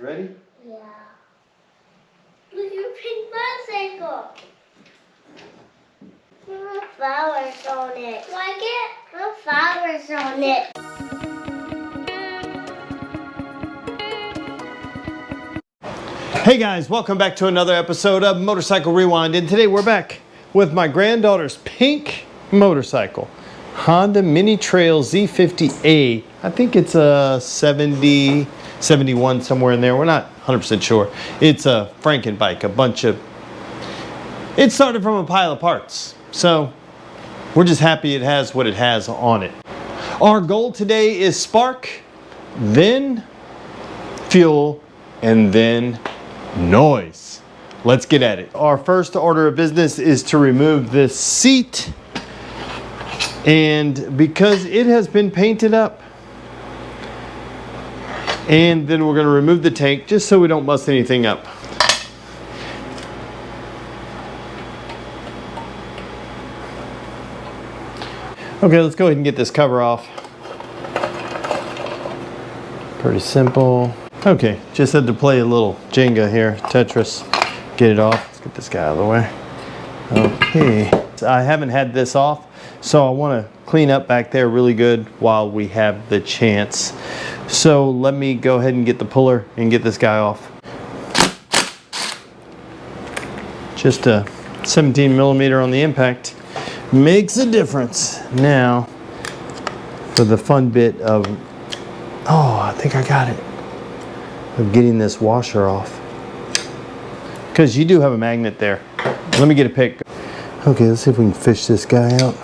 Ready? Yeah. Look at your pink motorcycle. There are flowers on it. Like it? There are flowers on it. Hey guys, welcome back to another episode of Motorcycle Rewind, and today we're back with my granddaughter's pink motorcycle, Honda Mini Trail Z50A. I think it's a 70, 71, somewhere in there. We're not 100% sure. It's a Franken bike, it started from a pile of parts. So we're just happy it has what it has on it. Our goal today is spark, then fuel, and then noise. Let's get at it. Our first order of business is to remove this seat, and because it has been painted up, and then we're going to remove the tank just so we don't bust anything up. Okay, let's go ahead and get this cover off. Pretty simple. Okay, just had to play a little Jenga here, Tetris. Get it off. Let's get this guy out of the way. Okay, I haven't had this off, so I want to clean up back there really good while we have the chance. So let me go ahead and get the puller and get this guy off. Just a 17 millimeter on the impact makes a difference. Now, for the fun bit of, oh, I think I got it, of getting this washer off, because you do have a magnet there. Let me get a pick. Okay, let's see if we can fish this guy out.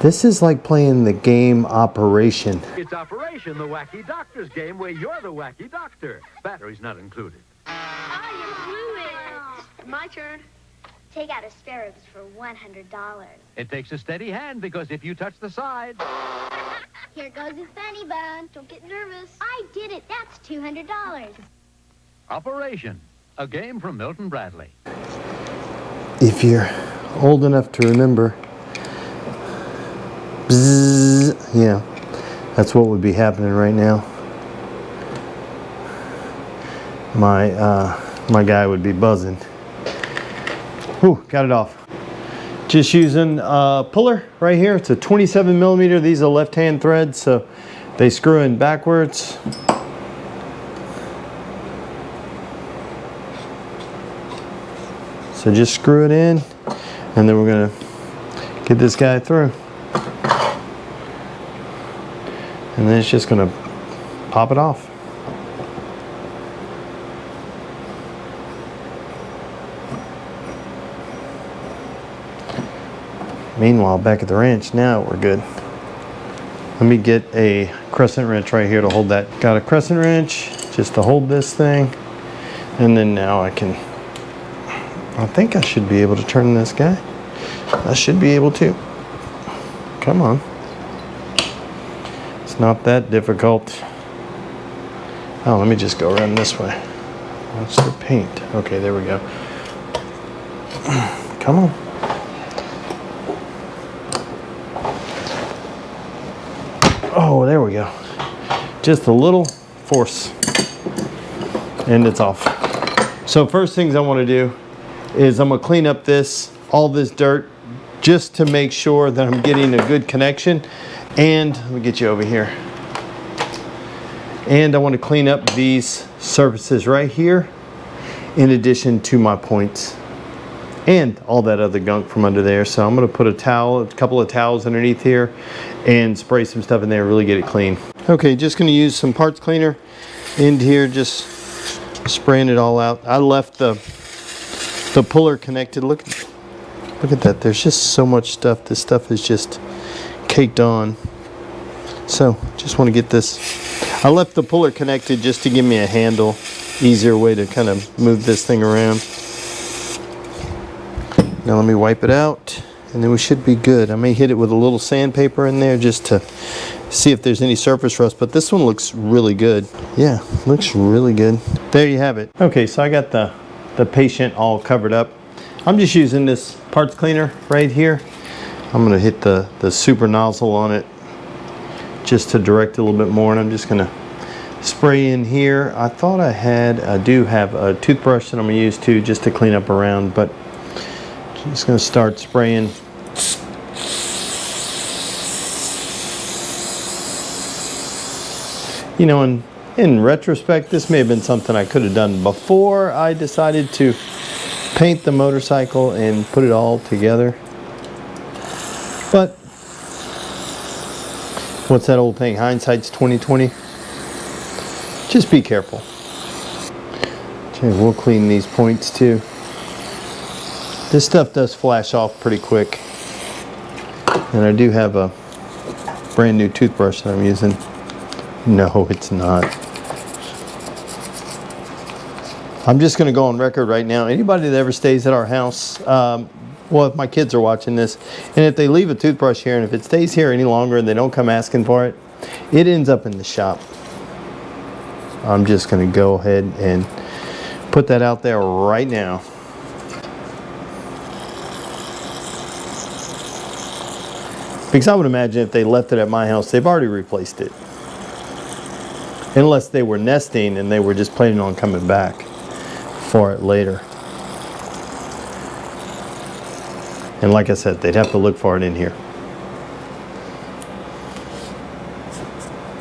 This is like playing the game Operation. It's Operation, the Wacky Doctor's game, where you're the wacky doctor. Batteries not included. Ah, you blew it. My turn. Take out asparagus for $100. It takes a steady hand, because if you touch the side... Here goes his funny bone. Don't get nervous. I did it. That's $200. Operation, a game from Milton Bradley. If you're old enough to remember, bzzz, yeah, that's what would be happening right now. My guy would be buzzing. Whew, got it off. Just using a puller right here. It's a 27 millimeter. These are left-hand threads, so they screw in backwards. So just screw it in, and then we're gonna get this guy through. And then it's just gonna pop it off. Meanwhile, back at the ranch, now we're good. Let me get a crescent wrench right here to hold that. Got a crescent wrench just to hold this thing. And then now I think I should be able to turn this guy. I should be able to. Come on. It's not that difficult. Oh, let me just go around this way. What's the paint? Okay, there we go. Come on. Oh, there we go. Just a little force, and it's off. So first things I want to do is I'm going to clean up all this dirt, just to make sure that I'm getting a good connection. And let me get you over here. And I want to clean up these surfaces right here, in addition to my points and all that other gunk from under there. So I'm going to put a couple of towels underneath here and spray some stuff in there, really get it clean. Okay, just going to use some parts cleaner in here, just spraying it all out. I left the puller connected. Look at that. There's just so much stuff. This stuff is just caked on. So just want to get this. I left the puller connected just to give me a handle, easier way to kind of move this thing around. Now let me wipe it out, and then we should be good. I may hit it with a little sandpaper in there just to see if there's any surface rust, but this one looks really good. Yeah, looks really good. There you have it. Okay, so I got the patient all covered up. I'm just using this parts cleaner right here. I'm gonna hit the super nozzle on it just to direct it a little bit more, and I'm just gonna spray in here. I thought I do have a toothbrush that I'm going to use too, just to clean up around, but I'm just going to start spraying. You know, in retrospect, this may have been something I could have done before I decided to paint the motorcycle and put it all together. But what's that old thing? Hindsight's 20/20. Just be careful. Okay, we'll clean these points too. This stuff does flash off pretty quick. And I do have a brand new toothbrush that I'm using. No, it's not. I'm just going to go on record right now. Anybody that ever stays at our house, well, if my kids are watching this, and if they leave a toothbrush here, and if it stays here any longer and they don't come asking for it, it ends up in the shop. I'm just going to go ahead and put that out there right now. Because I would imagine if they left it at my house, they've already replaced it. Unless they were nesting and they were just planning on coming back for it later. And like I said, they'd have to look for it in here.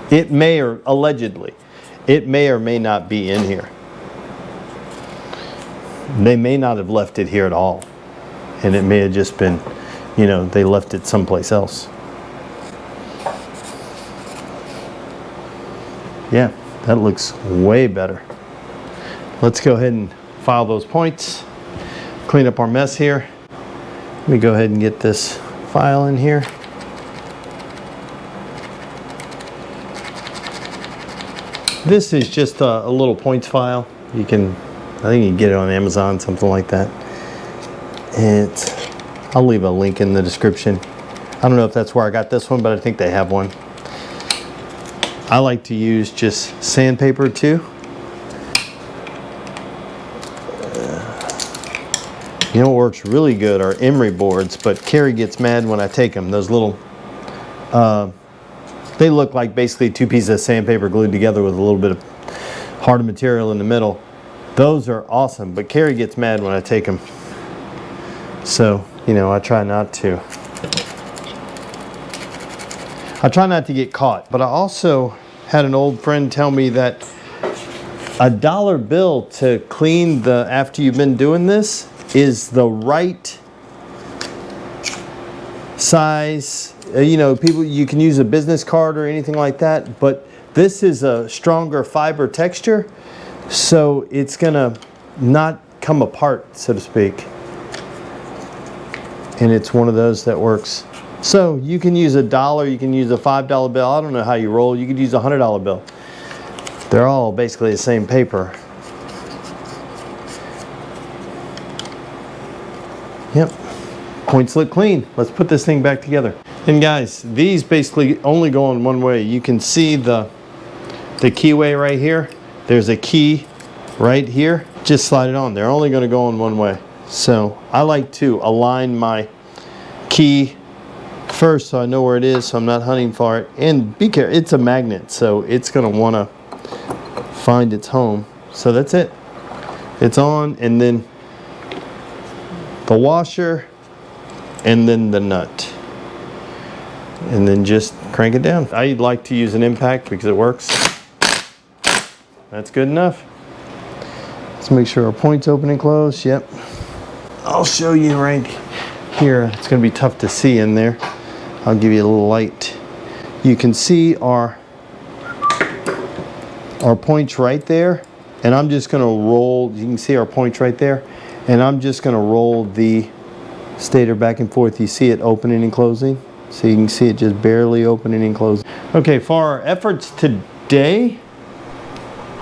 It may, or allegedly, it may or may not be in here. They may not have left it here at all. And it may have just been, you know, they left it someplace else. Yeah, that looks way better. Let's go ahead and file those points, clean up our mess here. Let me go ahead and get this file in here. This is just a little points file. You can, I think you can get it on Amazon, something like that. I'll leave a link in the description. I don't know if that's where I got this one, but I think they have one. I like to use just sandpaper too. You know what works really good are emery boards, but Carrie gets mad when I take them. Those little, they look like basically two pieces of sandpaper glued together with a little bit of harder material in the middle. Those are awesome, but Carrie gets mad when I take them. So, you know, I try not to get caught. But I also had an old friend tell me that a dollar bill to clean after you've been doing this is the right size. You know, you can use a business card or anything like that, but this is a stronger fiber texture, so it's gonna not come apart, so to speak. And it's one of those that works. So you can use $1, you can use a $5 bill. I don't know how you roll. You could use a $100 bill. They're all basically the same paper. Yep, points look clean. Let's put this thing back together. And guys, these basically only go in one way. You can see the keyway right here. There's a key right here. Just slide it on. They're only going to go in one way. So I like to align my key first so I know where it is, so I'm not hunting for it. And be careful, it's a magnet, so it's going to want to find its home. So that's it. It's on, and then the washer, and then the nut. And then just crank it down. I like to use an impact because it works. That's good enough. Let's make sure our point's open and closed. Yep. I'll show you right here. It's going to be tough to see in there. I'll give you a little light. You can see our points right there, and I'm just going to roll. You can see our points right there, and I'm just going to roll the stator back and forth. You see it opening and closing, so you can see it just barely opening and closing. Okay, for our efforts today,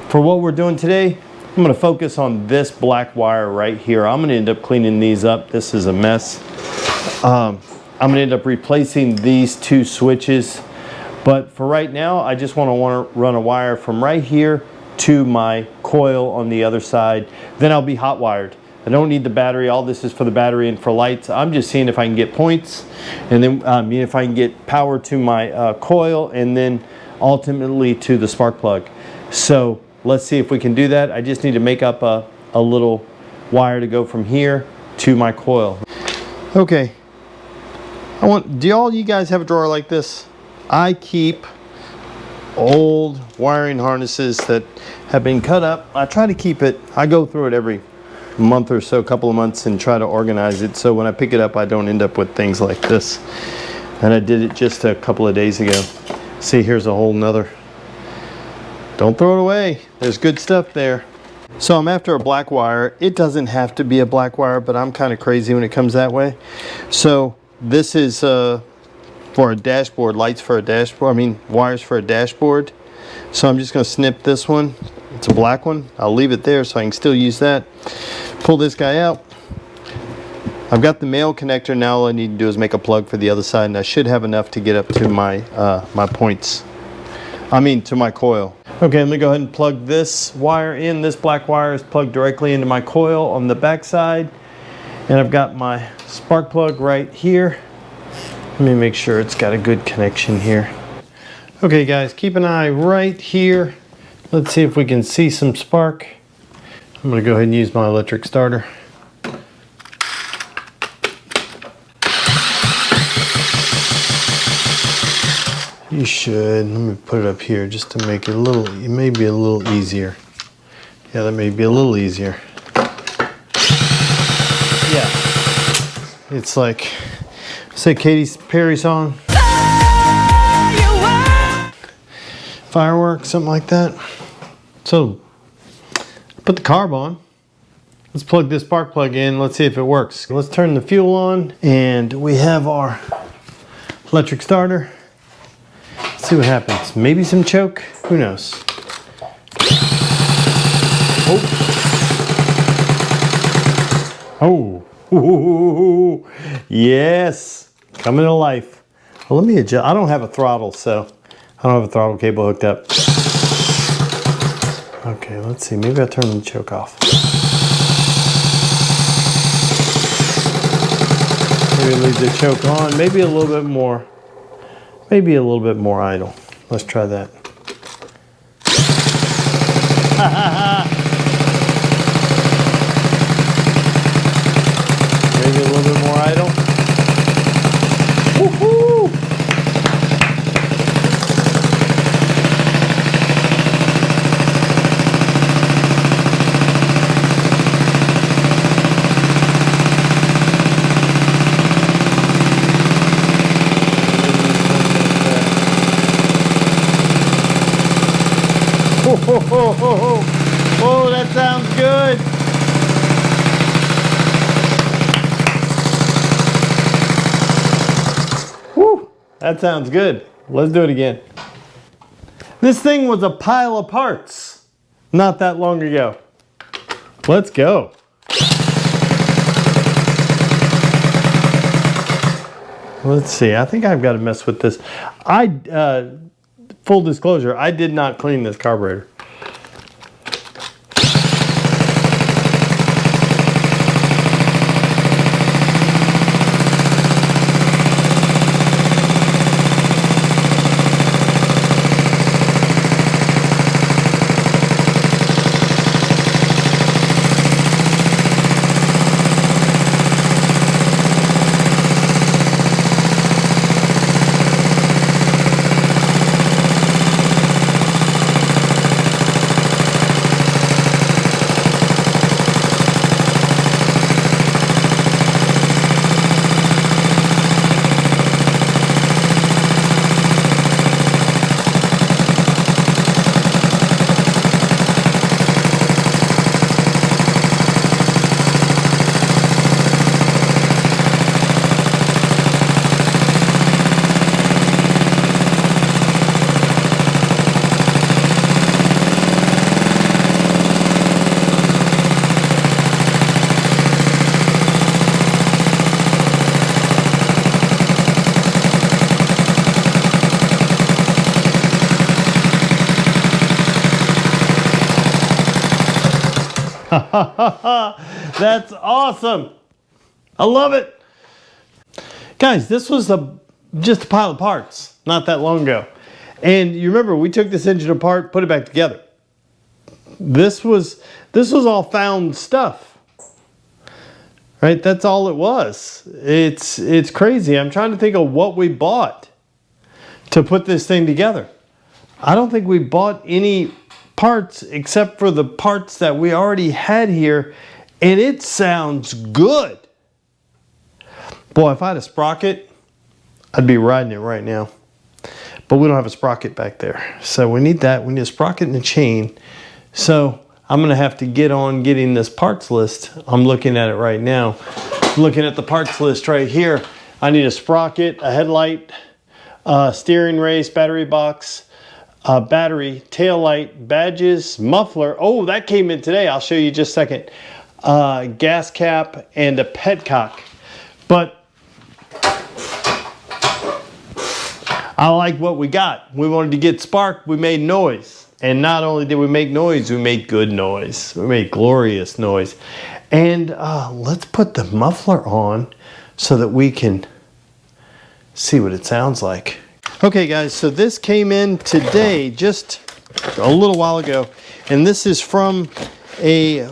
for what we're doing today, I'm going to focus on this black wire right here. I'm going to end up cleaning these up. This is a mess. I'm going to end up replacing these two switches. But for right now, I just want to run a wire from right here to my coil on the other side. Then I'll be hot wired. I don't need the battery. All this is for the battery and for lights. I'm just seeing if I can get points, and then if I can get power to my coil, and then ultimately to the spark plug. So let's see if we can do that. I just need to make up a little wire to go from here to my coil. Okay, do all you guys have a drawer like this? I keep old wiring harnesses that have been cut up. I try to keep it, I go through it every month or so, couple of months, and try to organize it so when I pick it up I don't end up with things like this. And I did it just a couple of days ago. See, here's a whole nother. Don't throw it away. There's good stuff there. So I'm after a black wire. It doesn't have to be a black wire, but I'm kind of crazy when it comes that way. So this is for a dashboard, lights for a dashboard, I mean wires for a dashboard. So I'm just going to snip this one. It's a black one. I'll leave it there so I can still use that. Pull this guy out. I've got the male connector. Now all I need to do is make a plug for the other side, and I should have enough to get up to my my points. I mean to my coil. Okay, let me go ahead and plug this wire in. This black wire is plugged directly into my coil on the back side, and I've got my spark plug right here. Let me make sure it's got a good connection here. Okay guys, keep an eye right here. Let's see if we can see some spark. I'm going to go ahead and use my electric starter. You should. Let me put it up here just to make it a little, it may be a little easier. Yeah, that may be a little easier. Yeah. It's like, say Katy Perry song. Fireworks, something like that. So, put the carb on. Let's plug this spark plug in. Let's see if it works. Let's turn the fuel on, and we have our electric starter. Let's see what happens. Maybe some choke. Who knows? Oh. Oh. Yes. Coming to life. Well, let me adjust. I don't have a throttle, so I don't have a throttle cable hooked up. Okay, let's see. Maybe I'll turn the choke off. Maybe leave the choke on. Maybe a little bit more. Maybe a little bit more idle. Let's try that. Maybe a little bit more idle. Woohoo! Oh, that sounds good. Woo, that sounds good. Let's do it again. This thing was a pile of parts not that long ago. Let's go. Let's see. I think I've got to mess with this. Full disclosure, I did not clean this carburetor. That's awesome. I love it. Guys, this was just a pile of parts not that long ago. And you remember we took this engine apart, put it back together. This was all found stuff, right? That's all it was. It's crazy. I'm trying to think of what we bought to put this thing together. I don't think we bought any parts except for the parts that we already had here, and it sounds good. Boy, if I had a sprocket, I'd be riding it right now. But we don't have a sprocket back there. So we need that. We need a sprocket and a chain. So I'm going to have to get on getting this parts list. I'm looking at it right now. Looking at the parts list right here. I need a sprocket, a headlight, steering race, battery box, battery, tail light, badges, muffler. Oh, that came in today. I'll show you just a second. Gas cap and a petcock. But I like what we got. We wanted to get spark. We made noise. And not only did we make noise, we made good noise. We made glorious noise. And let's put the muffler on so that we can see what it sounds like. Okay guys, so this came in today, just a little while ago. And this is from a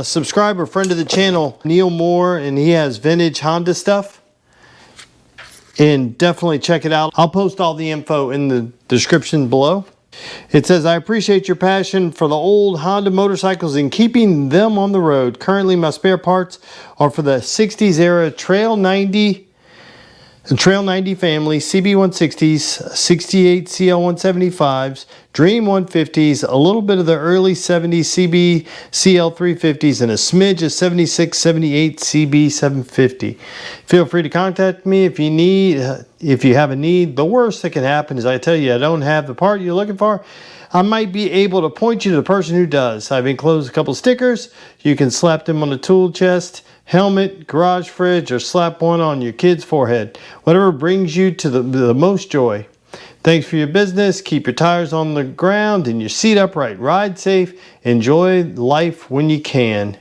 subscriber, friend of the channel, Neil Moore, and he has vintage Honda stuff. And definitely check it out. I'll post all the info in the description below. It says, I appreciate your passion for the old Honda motorcycles and keeping them on the road. Currently, my spare parts are for the 60s era Trail 90 family, CB160s, 68 CL175s, Dream 150s, a little bit of the early 70s CB CL350s, and a smidge of 76, 78 CB 750. Feel free to contact me if you need, if you have a need. The worst that can happen is I tell you I don't have the part you're looking for. I might be able to point you to the person who does. I've enclosed a couple stickers. You can slap them on the tool chest, helmet, garage fridge, or slap one on your kid's forehead. Whatever brings you to the most joy. Thanks for your business. Keep your tires on the ground and your seat upright. Ride safe. Enjoy life when you can.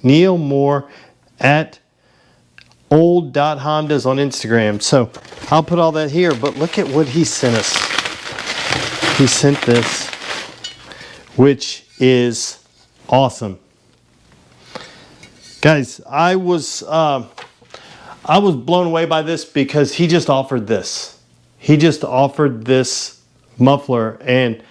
Neil Moore at old.hondas on Instagram. So I'll put all that here, but look at what he sent us. He sent this, which is awesome. Guys, I was blown away by this because he just offered this. He just offered this muffler, and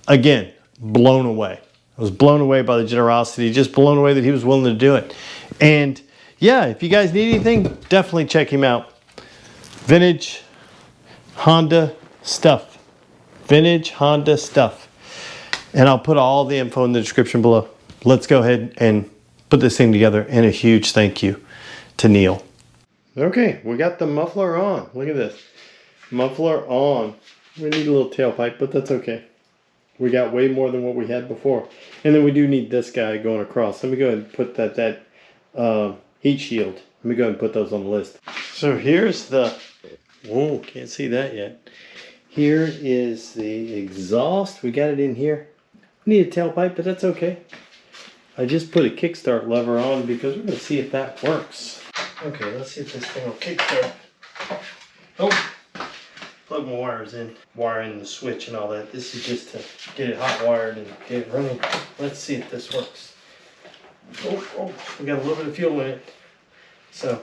again, blown away. I was blown away by the generosity, just blown away that he was willing to do it. And yeah, if you guys need anything, definitely check him out. Vintage Honda stuff. Vintage Honda stuff. And I'll put all the info in the description below. Let's go ahead and put this thing together, and a huge thank you to Neil. Okay, we got the muffler on. Look at this. Muffler on. We need a little tailpipe, but that's okay. We got way more than what we had before. And then we do need this guy going across. Let me go ahead and put that heat shield. Let me go ahead and put those on the list. So here's the, whoa, can't see that yet. Here is the exhaust. We got it in here. We need a tailpipe, but that's okay. I just put a kickstart lever on because we're going to see if that works. Okay, let's see if this thing will kickstart. Oh, plug my wires in. Wiring the switch and all that. This is just to get it hot wired and get it running. Let's see if this works. Oh, we got a little bit of fuel in it. So,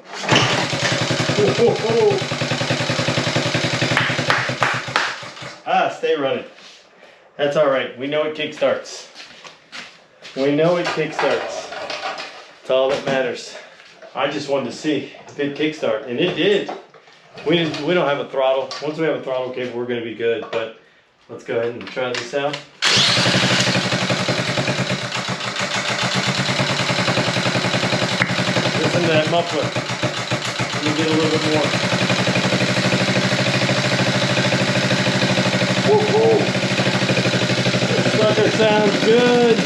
stay running. That's all right. We know it kickstarts. We know it kickstarts. That's all that matters. I just wanted to see if it kickstart, and it did. We don't have a throttle. Once we have a throttle cable, we're going to be good. But let's go ahead and try this out. Listen to that muffler. Let me get a little bit more. Woo-hoo! This sucker sounds good.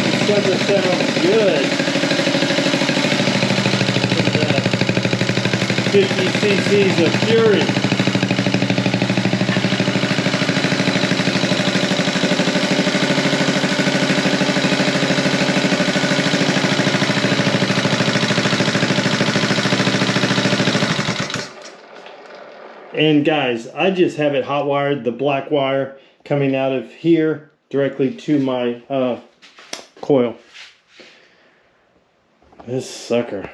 This sucker sounds good. Look at that. 50 cc's of fury. And guys, I just have it hot wired, the black wire, coming out of here directly to my coil. This sucker.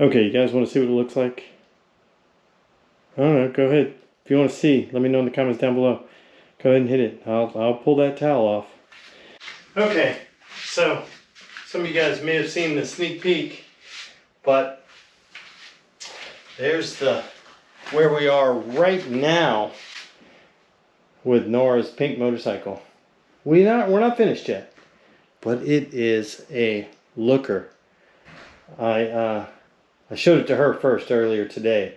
Okay, you guys want to see what it looks like? I don't know, go ahead. If you want to see, let me know in the comments down below. Go ahead and hit it. I'll pull that towel off. Okay, so some of you guys may have seen the sneak peek, but there's where we are right now with Nora's pink motorcycle. We're not finished yet, but it is a looker. I showed it to her first earlier today.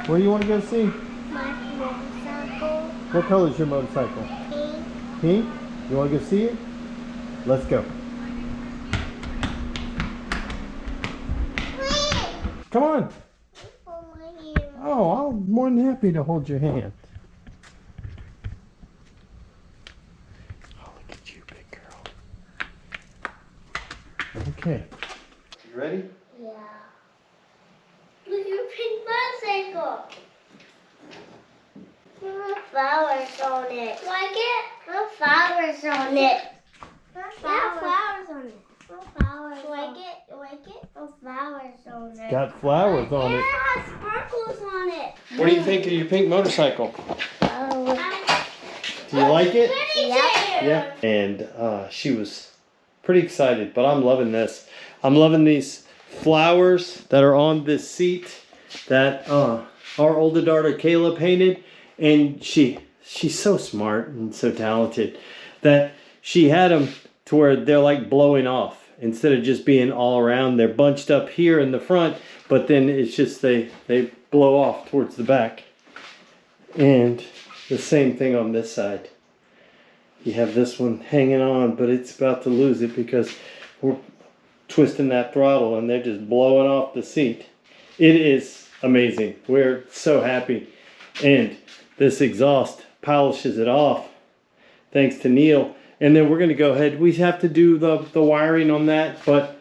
Where do you want to go see? My motorcycle. What color is your motorcycle? Pink. Pink? You want to go see it? Let's go. Wait. Come on. Oh, my hand. Oh, I'm more than happy to hold your hand. Oh, look at you, big girl. Okay. You ready? Yeah. Look at your pink motorcycle. There are flowers on it. Like it? There are flowers on it. There are flowers on it. There are flowers. Like it? Like it? There are flowers on it. Got flowers on And it. it has sparkles on it. What do you think of your pink motorcycle? Oh. Do you like it? Yeah. Yeah. And she was pretty excited, but I'm loving this. I'm loving these flowers that are on this seat that our older daughter Kayla painted, and she's so smart and so talented that she had them to where they're like blowing off instead of just being all around. They're bunched up here in the front, but then it's just they blow off towards the back. And the same thing on this side. You have this one hanging on, but it's about to lose it because we're twisting that throttle and they're just blowing off the seat. It is amazing. We're so happy. And this exhaust polishes it off thanks to Neil. And then we're going to go ahead. We have to do the wiring on that, but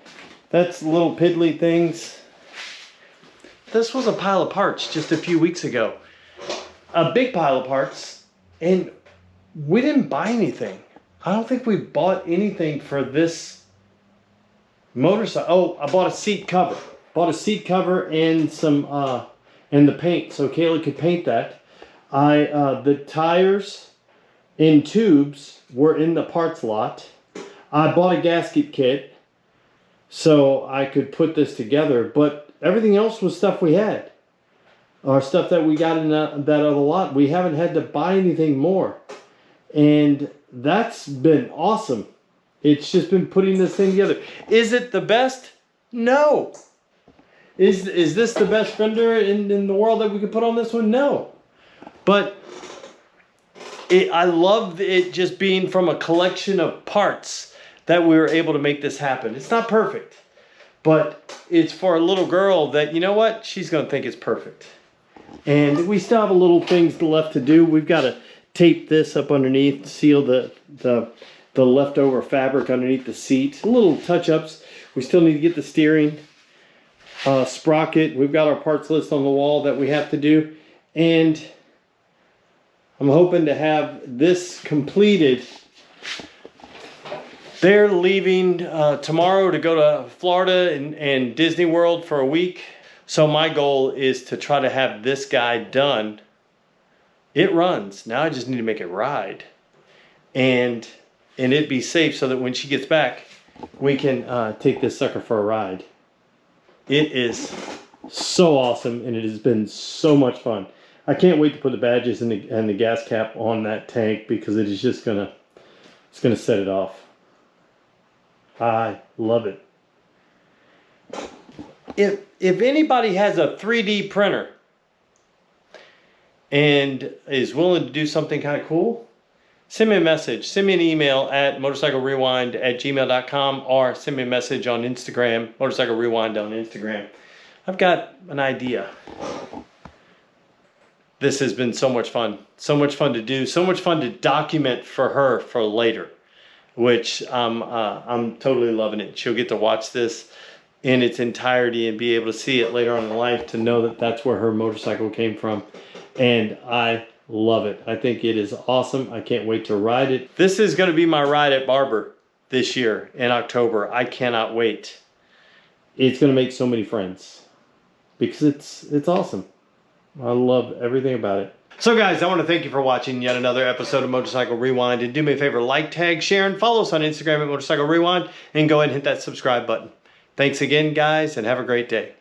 that's little piddly things. This was a pile of parts just a few weeks ago. A big pile of parts, and we didn't buy anything. I don't think we bought anything for this motorcycle. Oh, I bought a seat cover. Bought a seat cover and some and the paint, so Kayla could paint that. The tires and tubes were in the parts lot. I bought a gasket kit so I could put this together, but everything else was stuff we had. Or stuff that we got in that other lot. We haven't had to buy anything more. And that's been awesome. It's just been putting this thing together. Is it the best? No. Is this the best fender in the world that we could put on this one? No. But I love it just being from a collection of parts that we were able to make this happen. It's not perfect. But it's for a little girl that, you know what? She's going to think it's perfect. And we still have a little things left to do. We've got to tape this up underneath, seal the leftover fabric underneath the seat. Little touch-ups. We still need to get the steering sprocket. We've got our parts list on the wall that we have to do. And I'm hoping to have this completed. They're leaving tomorrow to go to Florida and Disney World for a week. So my goal is to try to have this guy done. It runs. Now I just need to make it ride. And it be safe so that when she gets back, we can take this sucker for a ride. It is so awesome, and it has been so much fun. I can't wait to put the badges and the gas cap on that tank because it is just gonna set it off. I love it. If anybody has a 3D printer and is willing to do something kind of cool, send me a message. Send me an email at motorcyclerewind@gmail.com or send me a message on Instagram, Motorcycle Rewind on Instagram. I've got an idea. This has been so much fun. So much fun to do. So much fun to document for her for later, which I'm totally loving it. She'll get to watch this in its entirety and be able to see it later on in life to know that that's where her motorcycle came from. And I love it. I think it is awesome. I can't wait to ride it. This is going to be my ride at Barber this year in October. I cannot wait. It's going to make so many friends because it's awesome. I love everything about it. So guys, I want to thank you for watching yet another episode of Motorcycle Rewind. And do me a favor, like, tag, share, and follow us on Instagram at Motorcycle Rewind. And go ahead and hit that subscribe button. Thanks again, guys, and have a great day.